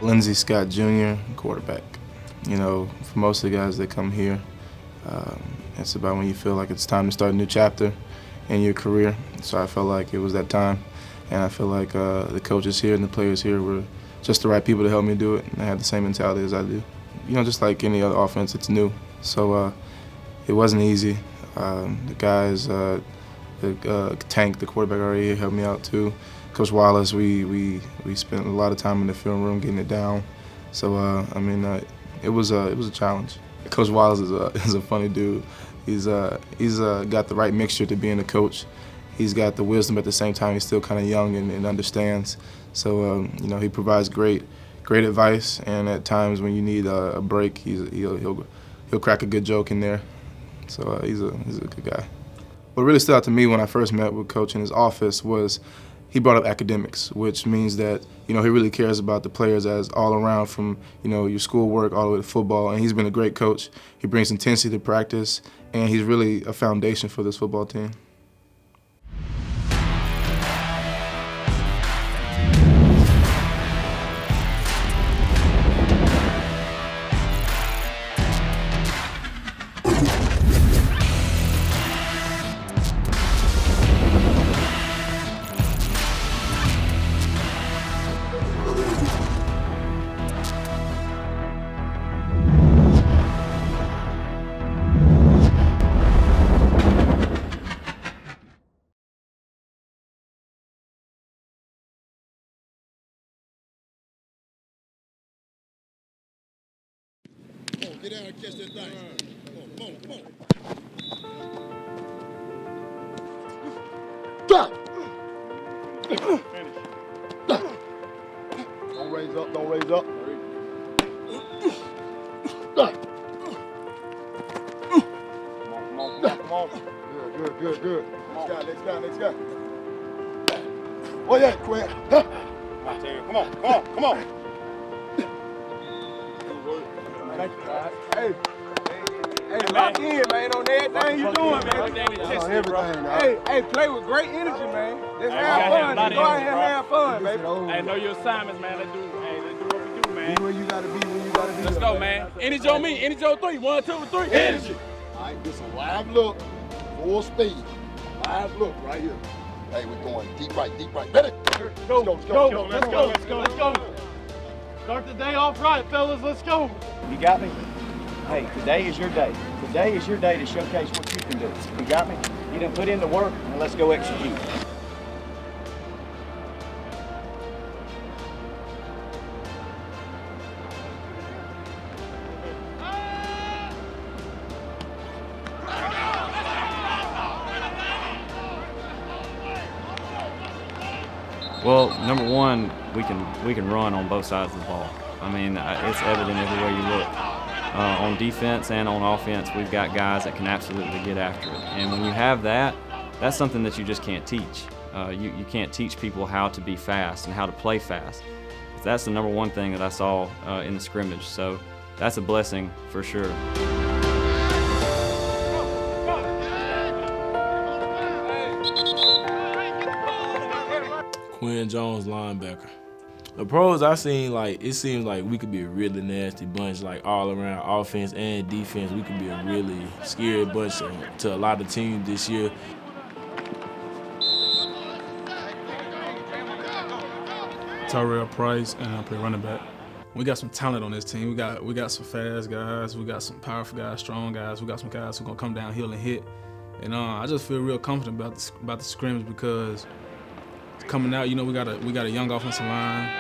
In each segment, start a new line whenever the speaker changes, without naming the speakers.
Lindsey Scott Jr., quarterback. You know, for most of the guys that come here, it's about when you feel like it's time to start a new chapter in your career. So I felt like it was that time, and I feel like the coaches here and the players here were just the right people to help me do it, and they had the same mentality as I do. You know, just like any other offense, it's new. So it wasn't easy. The guys, Tank, the quarterback already helped me out too. Coach Wallace, we spent a lot of time in the film room getting it down. So I mean, it was a challenge. Coach Wallace is a funny dude. He's got the right mixture to being a coach. He's got the wisdom at the same time. He's still kind of young and understands. So you know, he provides great advice. And at times when you need a break, he'll crack a good joke in there. So he's a good guy. What really stood out to me when I first met with Coach in his office was he brought up academics, which means that, you know, he really cares about the players as all around, from, you know, your schoolwork all the way to football. And he's been a great coach. He brings intensity to practice, and he's really a foundation for this football team.
Get down and catch that thing. Come on. Stop! Don't raise up. Stop! Come on. Good. Next guy. Oh yeah, quick. Come on. Thank you, guys. Hey, lock in, man, on everything you doing, man. Hey, play with great energy, man. Let's have fun. Go out here and have fun, baby.
Hey, know your assignments, man. Let's do what we do, man.
Be where you gotta be.
Let's go, man. Energy on me. Energy on 3. 1, 2, 3. Energy.
All right, this is a live look, full speed. Live look right here. Hey, we're going deep right. Ready?
Let's go. Start the day off right, fellas. Let's go.
You got me? Hey, today is your day. Today is your day to showcase what you can do. You got me? You done put in the work, and let's go execute.
Well, number one, we can run on both sides of the ball. I mean, it's evident everywhere you look. On defense and on offense, we've got guys that can absolutely get after it. And when you have that, that's something that you just can't teach. You can't teach people how to be fast and how to play fast. That's the number one thing that I saw in the scrimmage. So that's a blessing for sure.
Quinn Jones, linebacker. The pros I seen, like, it seems like we could be a really nasty bunch, like all around offense and defense. We could be a really scary bunch to a lot of teams this year.
Tyrell Price, and I play running back. We got some talent on this team. We got some fast guys. We got some powerful guys, strong guys. We got some guys who gonna come downhill and hit. And I just feel real confident about the scrimmage because coming out, you know, we got a young offensive line,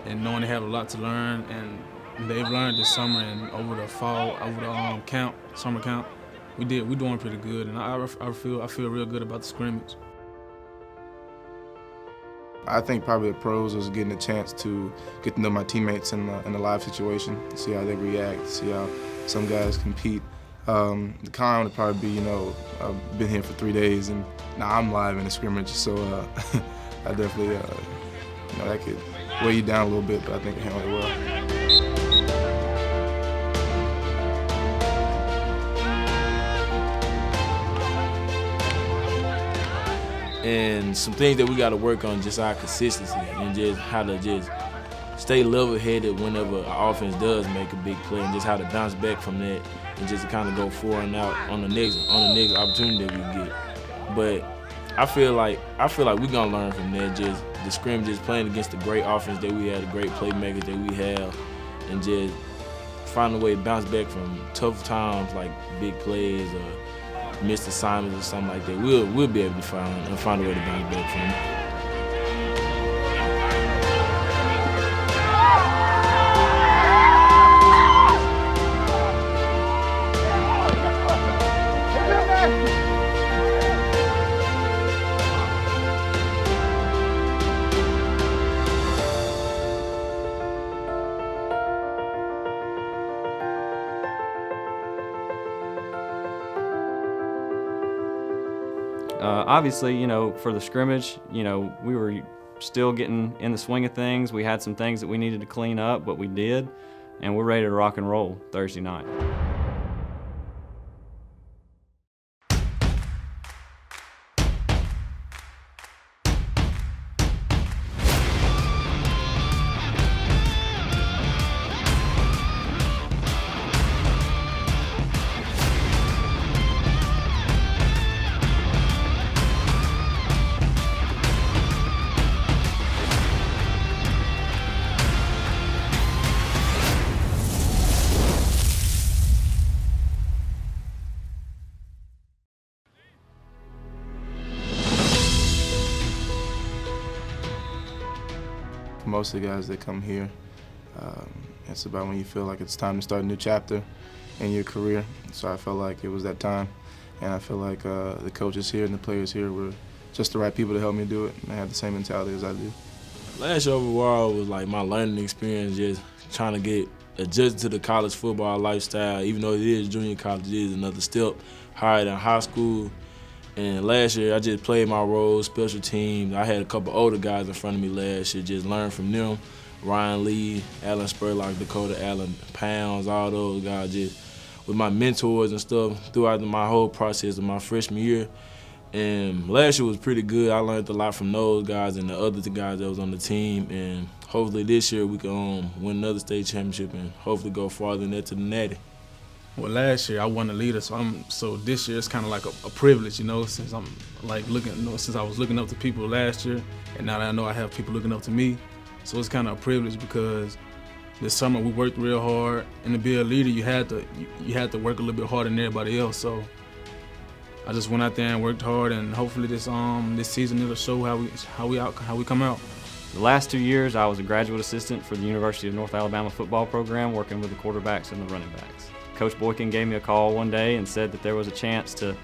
and knowing they have a lot to learn, and they've learned this summer and over the summer camp. We're doing pretty good, and I feel real good about the scrimmage.
I think probably the pros was getting a chance to get to know my teammates in the live situation, see how they react, see how some guys compete. The con would probably be, you know, I've been here for 3 days and now I'm live in the scrimmage, so I definitely, you know, that could weigh you down a little bit, but I think I handled it well.
And some things that we got to work on, just our consistency and just how to just stay level-headed whenever our offense does make a big play, and just how to bounce back from that and just kind of go forward and out on the next opportunity that we get. But I feel like we're gonna learn from that. Just the scrimmages, playing against the great offense that we have, the great playmakers that we have, and just find a way to bounce back from tough times like big plays or missed assignments or something like that. We'll be able to find a way to bounce back from it.
Obviously, you know, for the scrimmage, you know, we were still getting in the swing of things. We had some things that we needed to clean up, but we did, and we're ready to rock and roll Thursday night.
For most of the guys that come here, it's about when you feel like it's time to start a new chapter in your career. So I felt like it was that time, and I feel like the coaches here and the players here were just the right people to help me do it, and they have the same mentality as I do.
Last year overall was like my learning experience, just trying to get adjusted to the college football lifestyle. Even though it is junior college, it is another step higher than high school. And last year, I just played my role, special teams. I had a couple older guys in front of me last year, just learned from them. Ryan Lee, Alan Spurlock, Dakota Allen, Pounds, all those guys, just with my mentors and stuff throughout my whole process of my freshman year. And last year was pretty good. I learned a lot from those guys and the other guys that was on the team. And hopefully this year we can win another state championship and hopefully go farther than that to the Natty.
Well, last year I won the leader, so this year it's kind of like a privilege, you know, since I'm like since I was looking up to people last year, and now that I know I have people looking up to me, so it's kind of a privilege because this summer we worked real hard, and to be a leader you had to work a little bit harder than everybody else. So I just went out there and worked hard, and hopefully this season it'll show how we come out.
The last 2 years I was a graduate assistant for the University of North Alabama football program, working with the quarterbacks and the running backs. Coach Boykin gave me a call one day and said that there was a chance to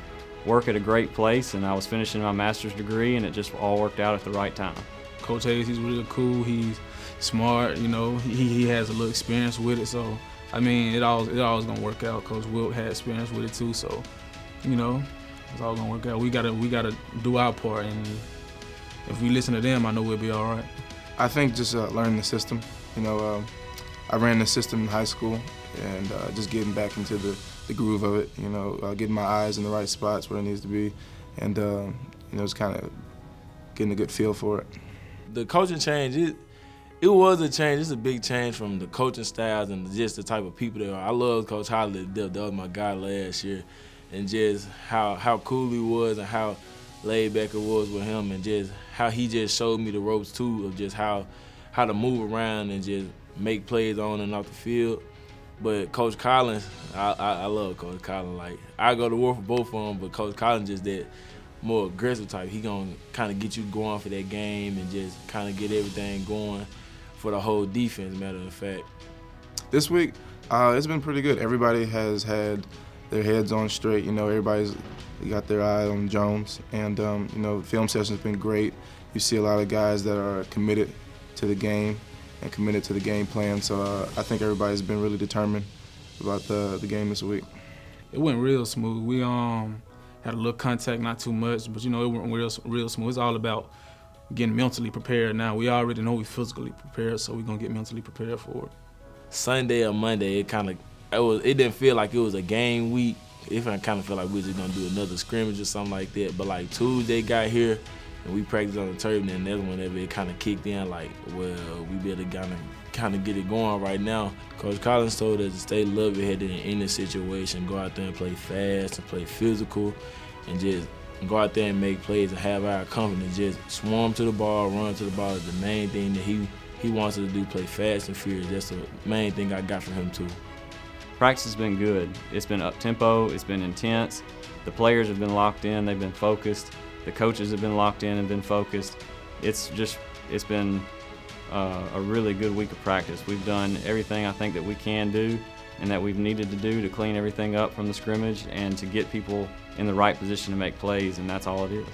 work at a great place, and I was finishing my master's degree, and it just all worked out at the right time.
Coach Hayes, he's really cool. He's smart, you know. He has a little experience with it, so I mean, it always gonna work out. Coach Wilt had experience with it too, so you know, it's all gonna work out. We gotta do our part, and if we listen to them, I know we'll be all right.
I think just learning the system. You know, I ran the system in high school, and just getting back into the groove of it, you know, getting my eyes in the right spots where it needs to be, and you know, just kind of getting a good feel for it.
The coaching change, it was a change. It's a big change from the coaching styles and just the type of people they are. I love Coach Holly. That was my guy last year, and just how cool he was and how laid back it was with him, and just how he just showed me the ropes too of just how to move around and just make plays on and off the field. But Coach Collins, I love Coach Collins. Like, I go to war for both of them, but Coach Collins just that more aggressive type. He gonna kind of get you going for that game and just kind of get everything going for the whole defense, matter of fact.
This week, it's been pretty good. Everybody has had their heads on straight. You know, everybody's got their eye on Jones, and you know, the film session's been great. You see a lot of guys that are committed to the game and committed to the game plan. So I think everybody's been really determined about the game this week.
It went real smooth. We had a little contact, not too much, but you know, it went real smooth. It's all about getting mentally prepared now. We already know we're physically prepared, so we're gonna get mentally prepared for it.
Sunday or Monday, it didn't feel like it was a game week. It kind of felt like we were just gonna do another scrimmage or something like that. But like Tuesday got here, and we practiced on the turf, and that's whenever it kind of kicked in, like, well, we better kind of kind of get it going right now. Coach Collins told us to stay level-headed in any situation, go out there and play fast and play physical, and just go out there and make plays and have our confidence. Just swarm to the ball, run to the ball is the main thing that he wants us to do, play fast and furious. That's the main thing I got from him too.
Practice has been good. It's been up-tempo, it's been intense. The players have been locked in, they've been focused. The coaches have been locked in and been focused. It's been a really good week of practice. We've done everything I think that we can do and that we've needed to do to clean everything up from the scrimmage and to get people in the right position to make plays, and that's all it is.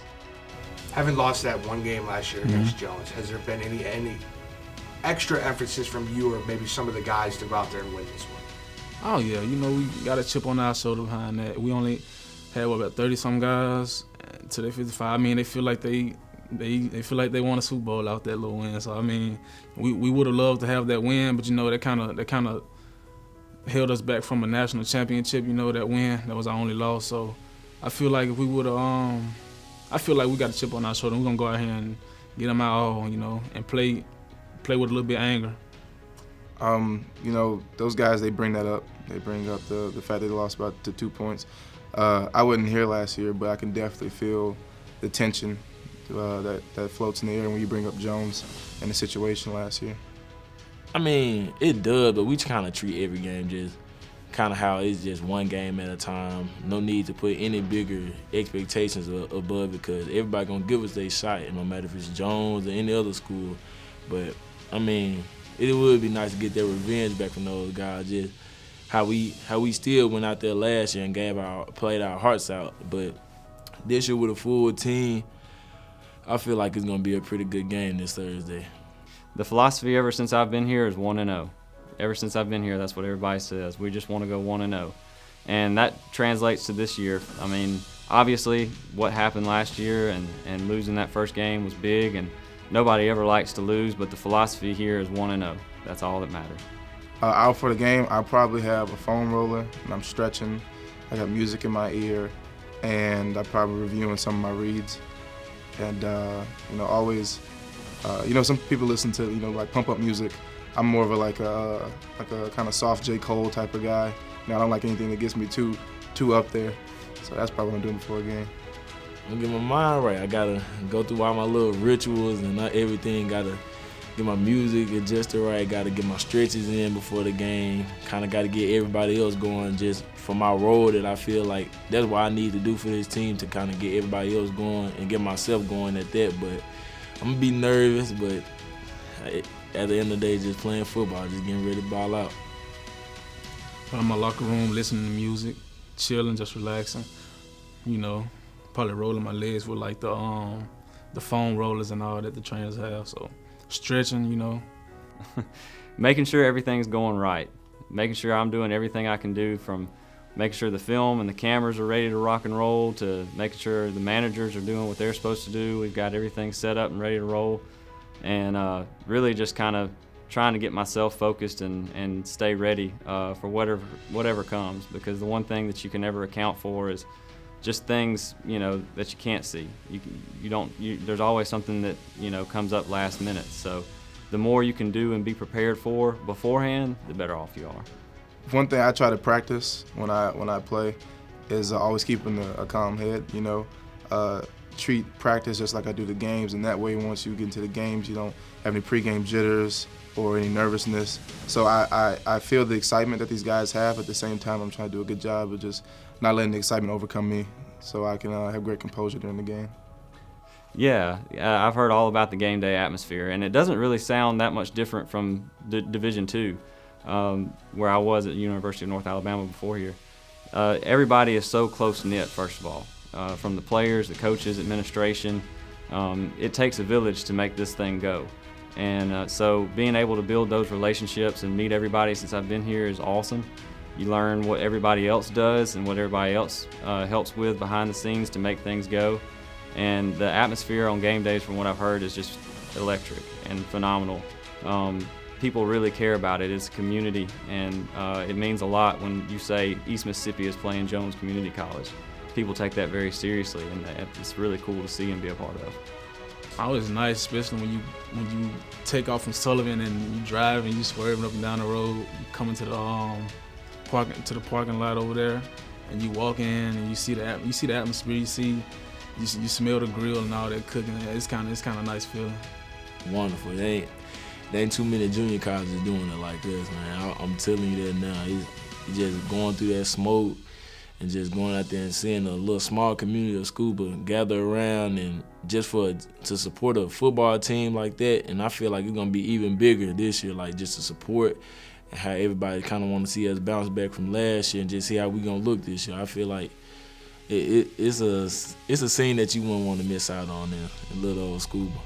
Having lost that one game last year against Jones, has there been any extra emphasis from you or maybe some of the guys to go out there and win this one?
Oh yeah, you know, we got a chip on our shoulder behind that. We only had about 30-some guys to their 55. I mean, they feel like they feel like they won a Super Bowl out that little win. So I mean, we would have loved to have that win, but you know, that kind of held us back from a national championship. You know, that win, that was our only loss. So I feel like if we would have, I feel like we got a chip on our shoulder. We're gonna go out here and get them out all, you know, and play with a little bit of anger.
You know, those guys, they bring that up. They bring up the fact that they lost about 2 points. I wasn't here last year, but I can definitely feel the tension that floats in the air when you bring up Jones and the situation last year.
I mean, it does, but we just kind of treat every game just kind of how it's just one game at a time. No need to put any bigger expectations above it because everybody going to give us their shot, no matter if it's Jones or any other school. But, I mean, it would be nice to get that revenge back from those guys, just how we still went out there last year and played our hearts out. But this year with a full team, I feel like it's going to be a pretty good game this Thursday.
The philosophy ever since I've been here is 1-0. Ever since I've been here, that's what everybody says. We just want to go 1-0. And that translates to this year. I mean, obviously what happened last year and losing that first game was big, and nobody ever likes to lose, but the philosophy here is 1-0. That's all that matters.
Out for the game, I probably have a foam roller, and I'm stretching. I got music in my ear, and I'm probably reviewing some of my reads. And, you know, always, you know, some people listen to, you know, like pump-up music. I'm more of a kind of soft J. Cole type of guy. You know, I don't like anything that gets me too up there. So that's probably what I'm doing before a game.
I'm gonna get my mind right. I gotta go through all my little rituals and not everything. Gotta get my music adjusted right. Gotta get my stretches in before the game. Kind of gotta get everybody else going just for my role that I feel like that's what I need to do for this team to kind of get everybody else going and get myself going at that. But I'm gonna be nervous, but at the end of the day, just playing football, just getting ready to ball out.
I'm in my locker room, listening to music, chilling, just relaxing. You know, probably rolling my legs with like the foam rollers and all that the trainers have. So stretching, you know.
Making sure everything's going right. Making sure I'm doing everything I can do, from making sure the film and the cameras are ready to rock and roll to making sure the managers are doing what they're supposed to do. We've got everything set up and ready to roll. And really just kind of trying to get myself focused and stay ready for whatever comes, because the one thing that you can never account for is just things, you know, that you can't see. There's always something that, you know, comes up last minute. So the more you can do and be prepared for beforehand, the better off you are.
One thing I try to practice when I play is always keeping a calm head, you know. Treat practice just like I do the games, and that way once you get into the games you don't have any pregame jitters or any nervousness. So I feel the excitement that these guys have. At the same time, I'm trying to do a good job of just not letting the excitement overcome me, so I can have great composure during the game.
Yeah, I've heard all about the game day atmosphere, and it doesn't really sound that much different from Division II, where I was at the University of North Alabama before here. Everybody is so close-knit, first of all. From the players, the coaches, administration. It takes a village to make this thing go. And so being able to build those relationships and meet everybody since I've been here is awesome. You learn what everybody else does and what everybody else helps with behind the scenes to make things go. And the atmosphere on game days, from what I've heard, is just electric and phenomenal. People really care about it. It's a community, and it means a lot when you say East Mississippi is playing Jones Community College. People take that very seriously, and it's really cool to see and be a part of.
Always nice, especially when you take off from Sullivan and you drive and you swerving up and down the road, coming to the parking lot over there, and you walk in and you see the atmosphere, you smell the grill and all that cooking. It's kind of nice feeling.
Wonderful. There ain't too many junior colleges doing it like this, man. I'm telling you that now. He's just going through that smoke and just going out there and seeing a little small community of scuba gather around and just to support a football team like that. And I feel like it's gonna be even bigger this year, like just to support and how everybody kind of want to see us bounce back from last year and just see how we gonna look this year. I feel like it's a scene that you wouldn't want to miss out on in little old scuba.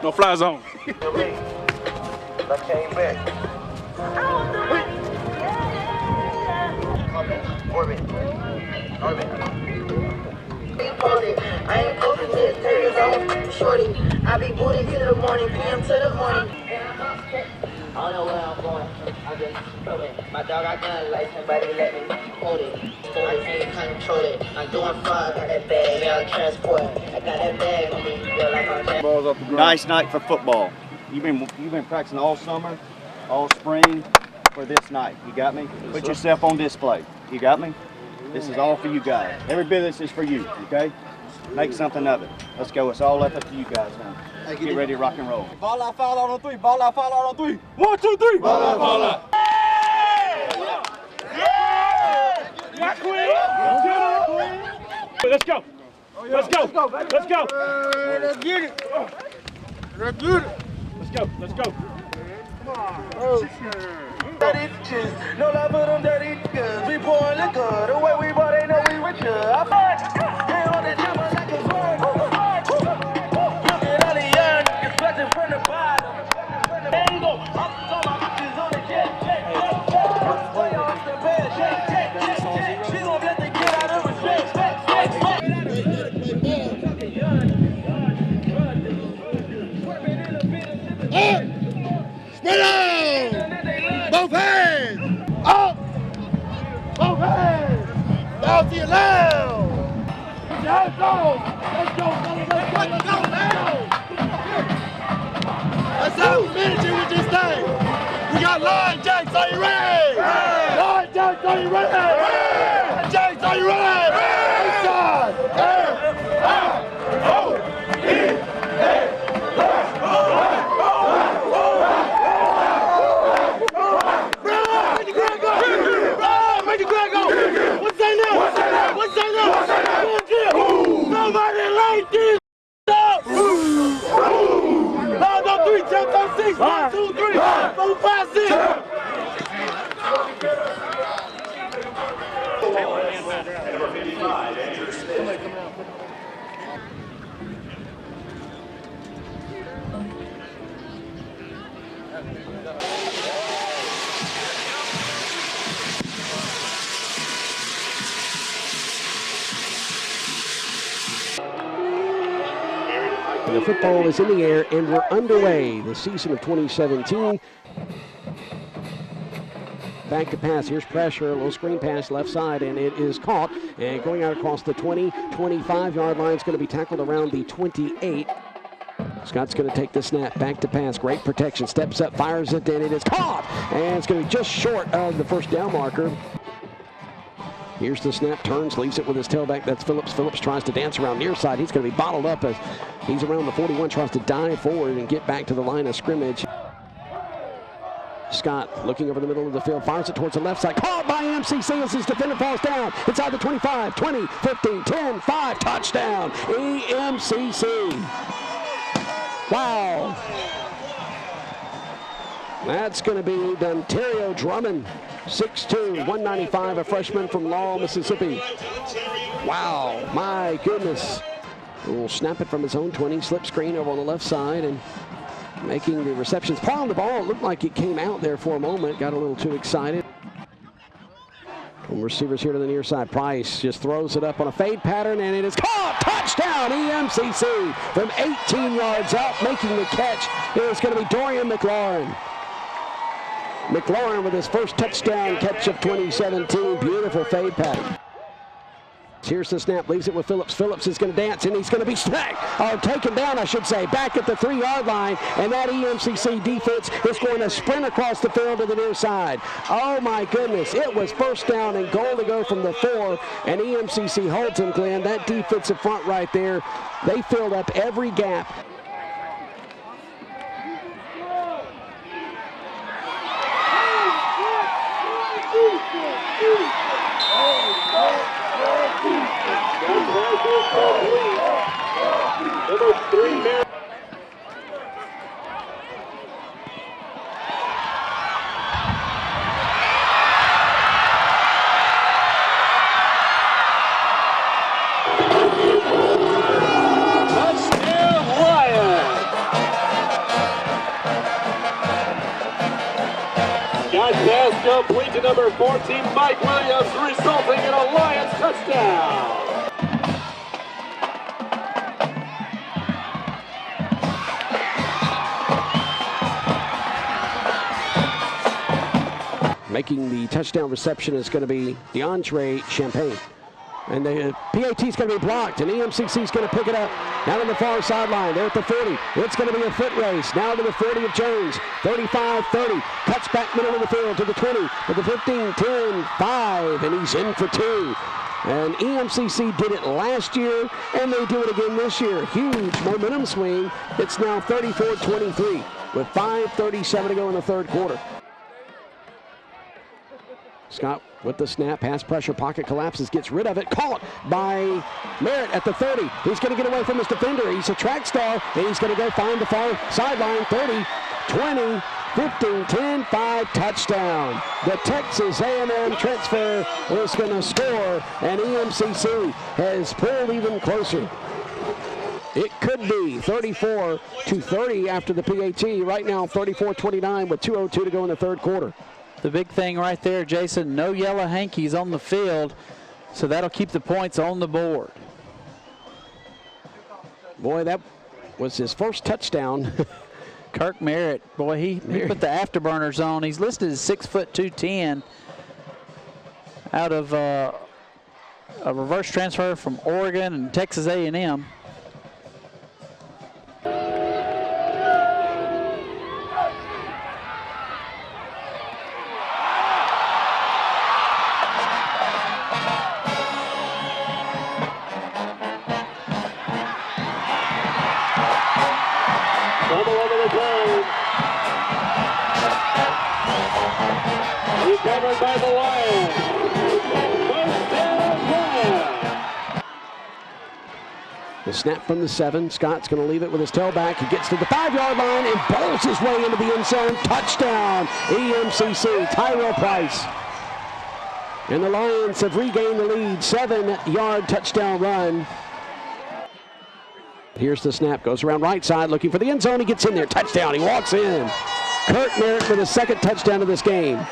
No fly zone.
I ain't posting this, turn his own shorty. I be booting to the morning, PM to the morning. I don't know where I'm going, I'm just throwing. My dog got gun license, but they let me hold it. I can't control it. I'm doing fraud, got that bag, yeah, transport. I got that bag on me, feel like I'm
Balls off the ground. Nice night for football. You've been practicing all summer, all spring for this night. You got me? Put yourself on display. You got me? This is all for you guys. Every bit of this is for you, okay? Make something of it. Let's go. It's all left up to you guys now. Get ready to rock and roll.
Ball out, foul out on three. Ball out, foul out on three. 1, 2, 3. Ball out, foul out.
My queen. Let's go. Let's go. Let's go.
Let's get it. Let's get it.
Let's go. Let's go.
Come on. Dirty bitches, no love for them dirty niggas. We pouring liquor, the way we bought, they know we richer. I hang on the jumper like a sword. Look at all the young niggas flexing from the bottom. Angle, I'm talking about bitches on the jet. Play off the bed, shake. She gon' let the kid out of respect.
Spread out! Both hands! Up! Both hands! Down to your left! Put your hands on! Let's go, fellas! Let's go! Let's go! Finish it with this thing! We got line jacks, are you ready? Line jacks, are you ready? Line jacks, are you ready? Inside! Nobody like this up! Line on 3, jump on 6, 1, 2, 3, 4, 5, 6.
The football is in the air and we're underway. The season of 2017. Back to pass. Here's pressure. A little screen pass left side, and it is caught. And going out across the 20, 25-yard line. It's going to be tackled around the 28. Scott's going to take the snap. Back to pass. Great protection. Steps up, fires it, and it is caught. And it's going to be just short of the first down marker. Here's the snap, turns, leaves it with his tailback. That's Phillips. Phillips tries to dance around near side. He's going to be bottled up as he's around the 41, tries to dive forward and get back to the line of scrimmage. Scott looking over the middle of the field, fires it towards the left side. Caught by EMCC as his defender falls down. Inside the 25, 20, 15, 10, 5. Touchdown, EMCC. Wow. That's going to be Dontario Drummond, 6'2", 195, a freshman from Laurel, Mississippi. Wow, my goodness. Will snap it from his own 20, slip screen over on the left side and making the receptions. Paul on the ball, it looked like it came out there for a moment, got a little too excited. Receivers here to the near side. Price just throws it up on a fade pattern, and it is caught. Touchdown, EMCC from 18 yards out, making the catch. It's going to be Dorian McLaurin. McLaurin with his first touchdown catch of 2017. Beautiful fade pattern. Here's the snap, leaves it with Phillips. Phillips is going to dance, and he's going to be taken down, I should say, back at the 3-yard line. And that EMCC defense is going to sprint across the field to the near side. Oh, my goodness. It was first down and goal to go from the 4. And EMCC holds him, Glenn. That defensive front right there, they filled up every gap.
Number 3, man. Touchdown, Lions! Got pass complete to number 14, Mike Williams, resulting in a Lions touchdown.
Making the touchdown reception is going to be DeAndre Champagne. And the PAT is going to be blocked, and EMCC is going to pick it up down on the far sideline. They're at the 40. It's going to be a foot race. Now to the 40 of Jones. 35-30. Cuts back middle of the field to the 20, to the 15, 10, 5, and he's in for 2. And EMCC did it last year, and they do it again this year. Huge momentum swing. It's now 34-23 with 5:37 to go in the third quarter. Scott with the snap, pass pressure, pocket collapses, gets rid of it, caught by Merritt at the 30. He's going to get away from his defender. He's a track star, and he's going to go find the far sideline. 30, 20, 15, 10, 5, touchdown. The Texas A&M transfer is going to score, and EMCC has pulled even closer. It could be 34-30 after the PAT. Right now, 34-29 with 2:02 to go in the third quarter.
The big thing right there, Jason, no yellow hankies on the field, so that'll keep the points on the board.
Boy, that was his first touchdown.
Kirk Merritt, boy, he put the afterburners on. He's listed as 6'2", 210, out of a reverse transfer from Oregon and Texas A&M.
Recovered by the Lions. First down, Lions.
The snap from the 7. Scott's going to leave it with his tailback. He gets to the 5-yard line and bowls his way into the end zone. Touchdown, EMCC, Tyrell Price. And the Lions have regained the lead. 7-yard touchdown run. Here's the snap. Goes around right side looking for the end zone. He gets in there. Touchdown. He walks in. Kirk Merritt for the second touchdown of this game.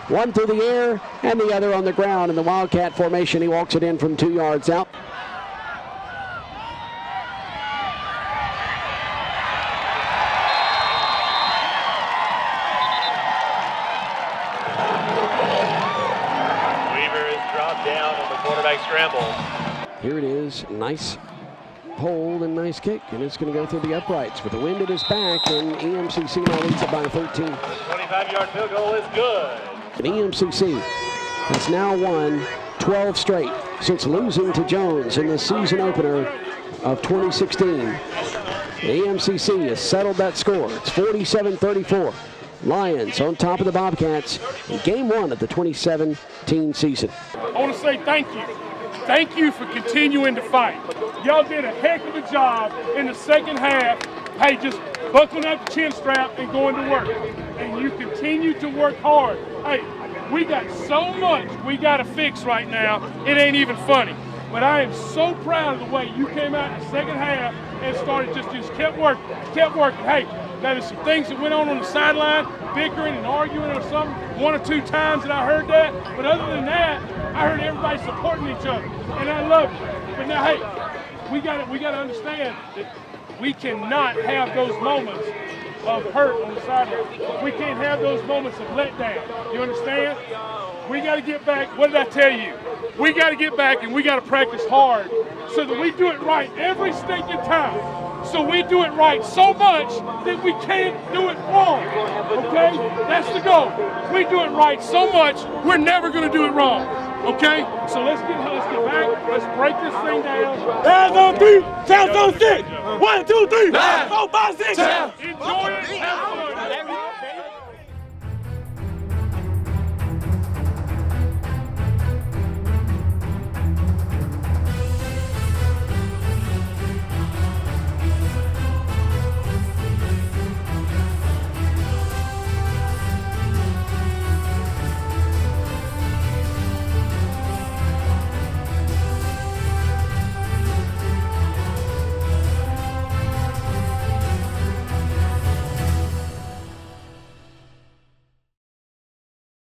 One through the air and the other on the ground in the Wildcat formation. He walks it in from 2 yards out.
Weaver is dropped down on the quarterback scramble.
Here it is. Nice hold and nice kick, and it's going to go through the uprights with the wind at his back, and EMCC now leads it by 13.
The 25-yard field goal is good.
And EMCC has now won 12 straight since losing to Jones in the season opener of 2016. EMCC has settled that score. It's 47-34. Lions on top of the Bobcats in game 1 of the 2017 season.
I want to say thank you. Thank you for continuing to fight. Y'all did a heck of a job in the second half
hey, just buckling up the chin strap and going to work. And you continue to work hard. Hey, we got so much we got to fix right now, it ain't even funny. But I am so proud of the way you came out in the second half and started just kept working. Hey, now there's some things that went on the sideline, bickering and arguing or something, 1 or 2 times that I heard that. But other than that, I heard everybody supporting each other, and I love it. But now, hey, we got to understand that we cannot have those moments of hurt on the sideline. We can't have those moments of letdown. You understand? We got to get back. What did I tell you? We got to get back and we got to practice hard so that we do it right every stinking time. So we do it right so much that we can't do it wrong. Okay? That's the goal. We do it right so much, we're never going to do it wrong. Okay? So let's get back. Let's break this thing down.
Hands on 3, tails on 6. 1, 2, 3, 4, 5, 6.
Enjoy it. Have fun.